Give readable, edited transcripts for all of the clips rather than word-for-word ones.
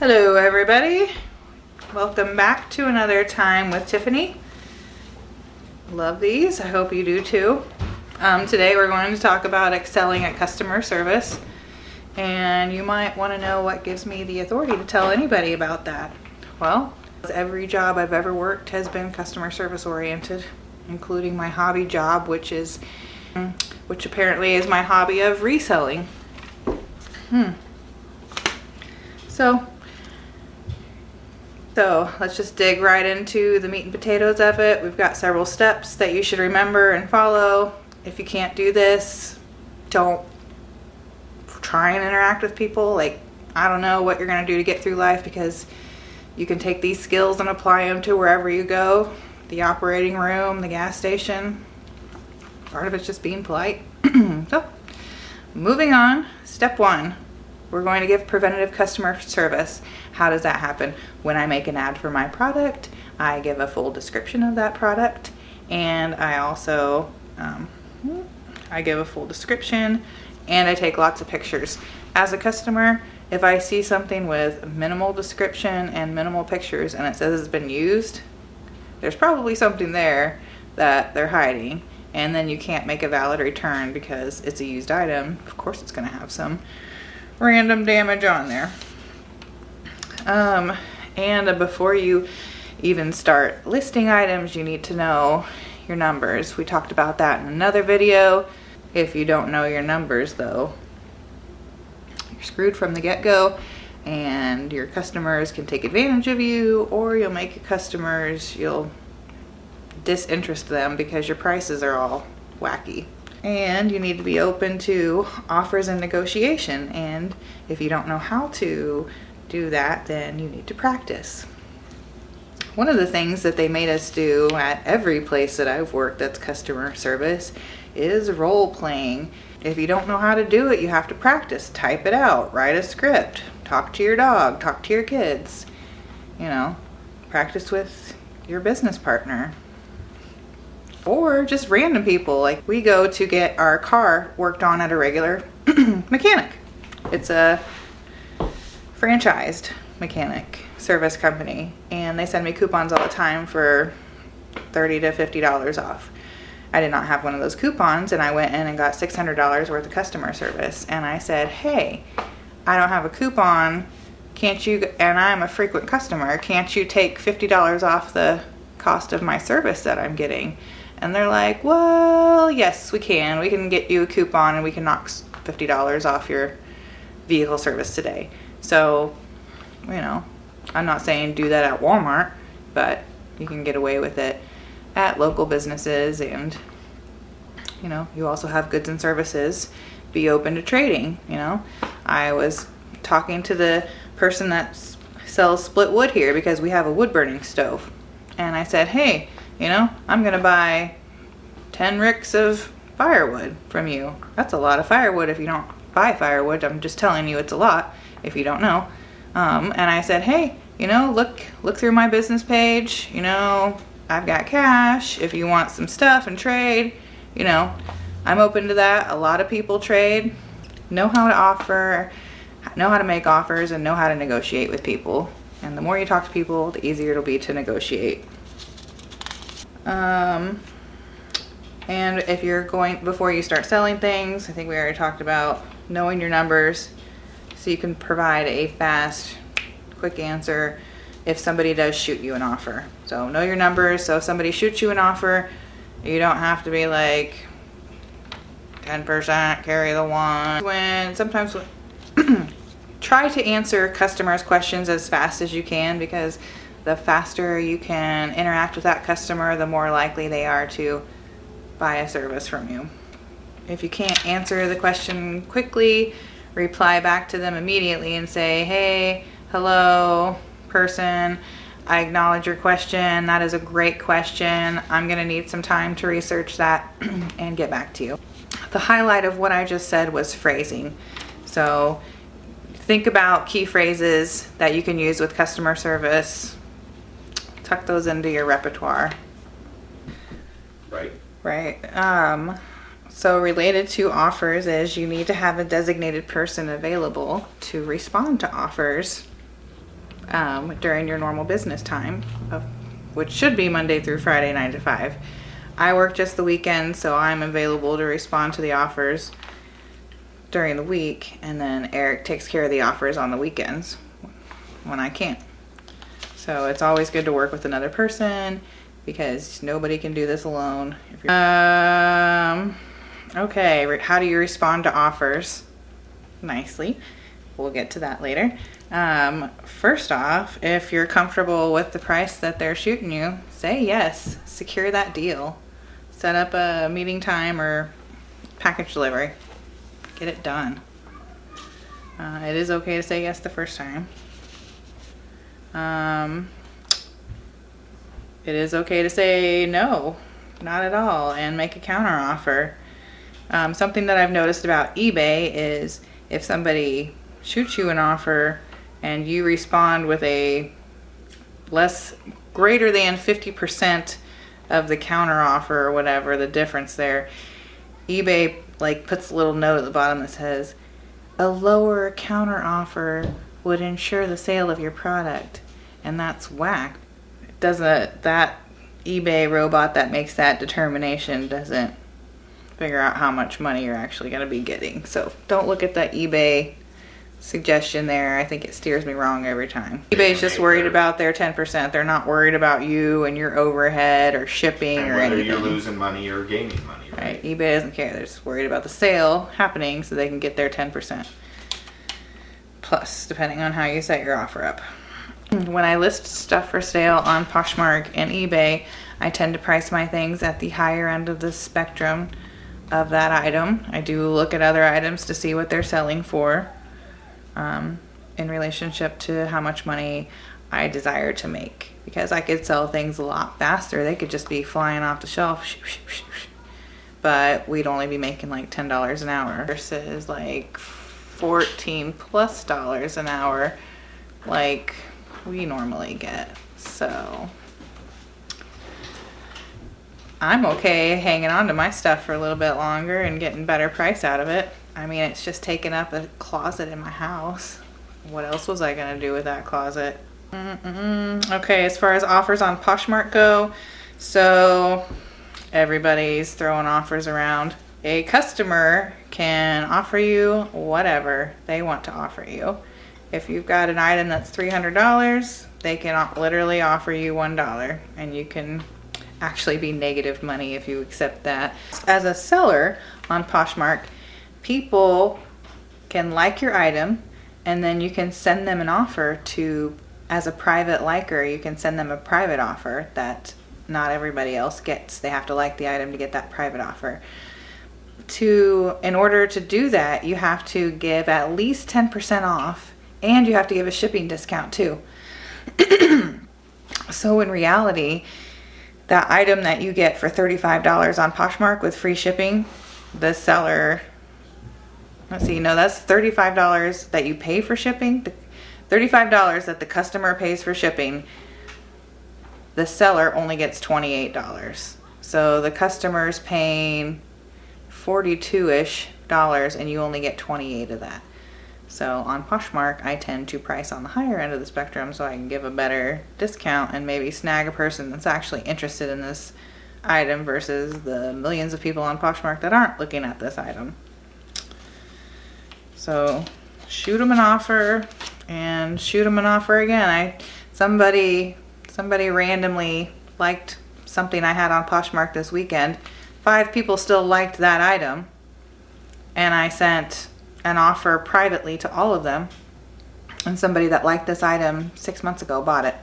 Hello everybody, welcome back to another time with Tiffany. Love these, I hope you do too. Today we're going to talk about excelling at customer service, and you might want to know what gives me the authority to tell anybody about that. Well, every job I've ever worked has been customer service oriented, including my hobby job, which apparently is my hobby of reselling. So let's just dig right into the meat and potatoes of it. We've got several steps that you should remember and follow. If you can't do this, don't try and interact with people. Like, I don't know what you're going to do to get through life, because you can take these skills and apply them to wherever you go. The operating room, the gas station. Part of it's just being polite. So, moving on. Step 1. We're going to give preventative customer service. How does that happen? When I make an ad for my product, I give a full description of that product, and I also I give a full description, and I take lots of pictures. As a customer, if I see something with minimal description and minimal pictures and it says it's been used, there's probably something there that they're hiding, and then you can't make a valid return because it's a used item. Of course it's going to have some random damage on there. And before you even start listing items, you need to know your numbers. We talked about that in another video. If you don't know your numbers though, you're screwed from the get-go, and your customers can take advantage of you, or you'll disinterest them because your prices are all wacky. And you need to be open to offers and negotiation, and if you don't know how to do that, then you need to practice. One of the things that they made us do at every place that I've worked that's customer service is role playing. If you don't know how to do it, you have to practice. Type it out, write a script, talk to your dog, talk to your kids, practice with your business partner. Or just random people. Like, we go to get our car worked on at a regular mechanic. It's a franchised mechanic service company, and they send me coupons all the time for $30 to $50 off. I did not have one of those coupons, and I went in and got $600 worth of customer service, and I said, hey, I don't have a coupon, can't you, and I'm a frequent customer, can't you take $50 off the cost of my service that I'm getting? And they're like, well, yes, we can get you a coupon, and we can knock $50 off your vehicle service today. So, I'm not saying do that at Walmart, but you can get away with it at local businesses, and, you also have goods and services. Be open to trading, I was talking to the person that sells split wood here, because we have a wood burning stove. And I said, hey, I'm going to buy 10 ricks of firewood from you. That's a lot of firewood if you don't buy firewood. I'm just telling you it's a lot if you don't know. And I said, hey, look through my business page. I've got cash. If you want some stuff and trade, I'm open to that. A lot of people trade, know how to offer, know how to make offers, and know how to negotiate with people. And the more you talk to people, the easier it'll be to negotiate. And if you're before you start selling things, I think we already talked about knowing your numbers, so you can provide a fast, quick answer if somebody does shoot you an offer. So know your numbers, so if somebody shoots you an offer, you don't have to be like 10%, carry the one. Sometimes try to answer customers' questions as fast as you can, because the faster you can interact with that customer, the more likely they are to buy a service from you. If you can't answer the question quickly, reply back to them immediately and say, hey, hello, person, I acknowledge your question. That is a great question. I'm going to need some time to research that and get back to you. The highlight of what I just said was phrasing. So think about key phrases that you can use with customer service. Tuck those into your repertoire. Right. So related to offers is you need to have a designated person available to respond to offers. during your normal business time, which should be Monday through Friday, 9 to 5. I work just the weekend, so I'm available to respond to the offers during the week, and then Eric takes care of the offers on the weekends when I can't. So it's always good to work with another person because nobody can do this alone. Okay, how do you respond to offers? Nicely. We'll get to that later. First off, if you're comfortable with the price that they're shooting you, say yes. Secure that deal. Set up a meeting time or package delivery. Get it done. It is okay to say yes the first time. It is okay to say no, not at all, and make a counter offer. Something that I've noticed about eBay is if somebody shoots you an offer and you respond with a greater than 50% of the counter offer or whatever, the difference there, eBay puts a little note at the bottom that says a lower counter offer would ensure the sale of your product, and that's whack. That eBay robot that makes that determination doesn't figure out how much money you're actually going to be getting. So don't look at that eBay suggestion there. I think it steers me wrong every time. eBay's just worried about their 10%. They're not worried about you and your overhead or shipping or anything. Whether you're losing money or gaining money, right? eBay doesn't care. They're just worried about the sale happening so they can get their 10%. Plus, depending on how you set your offer up. When I list stuff for sale on Poshmark and eBay, I tend to price my things at the higher end of the spectrum of that item. I do look at other items to see what they're selling for in relationship to how much money I desire to make, because I could sell things a lot faster. They could just be flying off the shelf, but we'd only be making like $10 an hour versus like $14+ an hour like we normally get. So I'm okay hanging on to my stuff for a little bit longer and getting better price out of it. I mean, it's just taking up a closet in my house. What else was I gonna do with that closet? Okay, as far as offers on Poshmark go, so everybody's throwing offers around. A customer can offer you whatever they want to offer you. If you've got an item that's $300, they can literally offer you $1, and you can actually be negative money if you accept that. As a seller on Poshmark, people can like your item, and then you can send them an offer as a private liker, you can send them a private offer that not everybody else gets. They have to like the item to get that private offer. In order to do that, you have to give at least 10% off, and you have to give a shipping discount too. So in reality, that item that you get for $35 on Poshmark with free shipping, the seller, that's $35 that you pay for shipping. $35 that the customer pays for shipping, the seller only gets $28. So the customer's paying $42-ish, and you only get 28 of that. So on Poshmark, I tend to price on the higher end of the spectrum so I can give a better discount and maybe snag a person that's actually interested in this item versus the millions of people on Poshmark that aren't looking at this item. So shoot them an offer and shoot them an offer again. Somebody randomly liked something I had on Poshmark this weekend. 5 people still liked that item, and I sent an offer privately to all of them, and somebody that liked this item 6 months ago bought it.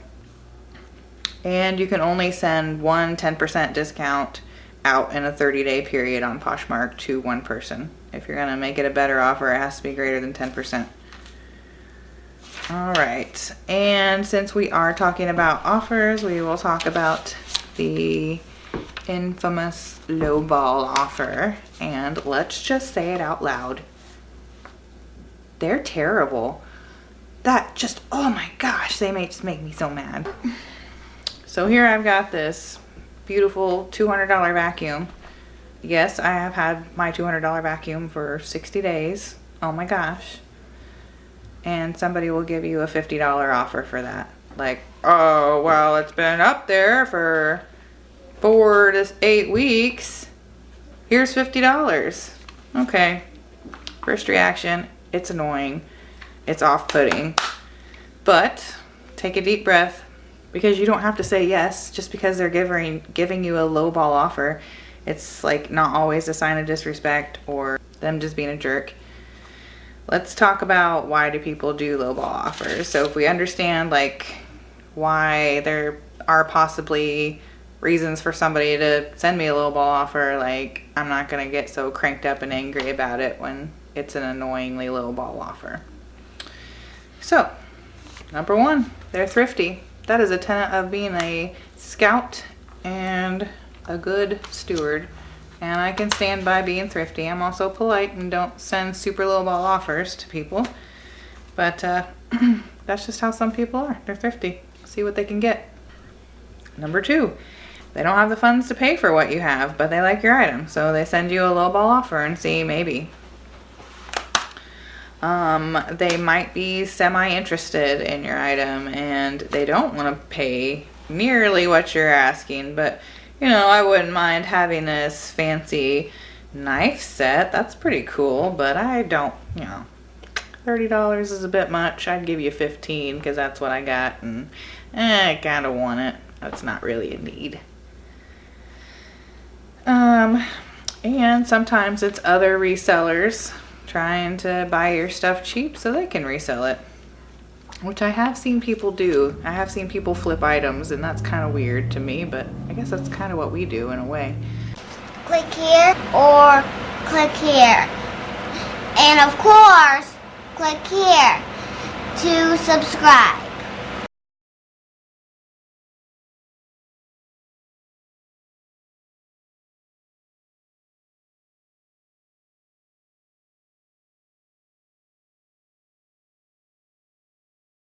And you can only send one 10% discount out in a 30-day period on Poshmark to one person. If you're gonna make it a better offer, it has to be greater than 10%. All right, and since we are talking about offers, we will talk about the infamous lowball offer, and let's just say it out loud. They're terrible. Oh my gosh, they may just make me so mad. So here I've got this beautiful $200 vacuum. Yes, I have had my $200 vacuum for 60 days. Oh my gosh. and somebody will give you a $50 offer for that. Like, oh, well, it's been up there for 4 to 8 weeks. Here's $50. Okay. First reaction, it's annoying. It's off-putting. But take a deep breath, because you don't have to say yes just because they're giving you a lowball offer. It's like not always a sign of disrespect or them just being a jerk. Let's talk about why do people do lowball offers. So if we understand like why there are possibly reasons for somebody to send me a lowball offer, like I'm not gonna get so cranked up and angry about it when it's an annoyingly lowball offer. So, number one, they're thrifty. That is a tenet of being a scout and a good steward. And I can stand by being thrifty. I'm also polite and don't send super lowball offers to people. But that's just how some people are. They're thrifty. See what they can get. Number two, they don't have the funds to pay for what you have, but they like your item. So they send you a lowball offer and see maybe. They might be semi-interested in your item and they don't want to pay nearly what you're asking, but you know, I wouldn't mind having this fancy knife set. That's pretty cool, but I don't, you know, $30 is a bit much. I'd give you $15 because that's what I got, and I kind of want it. That's not really a need. And sometimes it's other resellers trying to buy your stuff cheap so they can resell it, which I have seen people do. I have seen people flip items, and that's kind of weird to me, but I guess that's kind of what we do in a way. Click here or click here. And of course, click here to subscribe.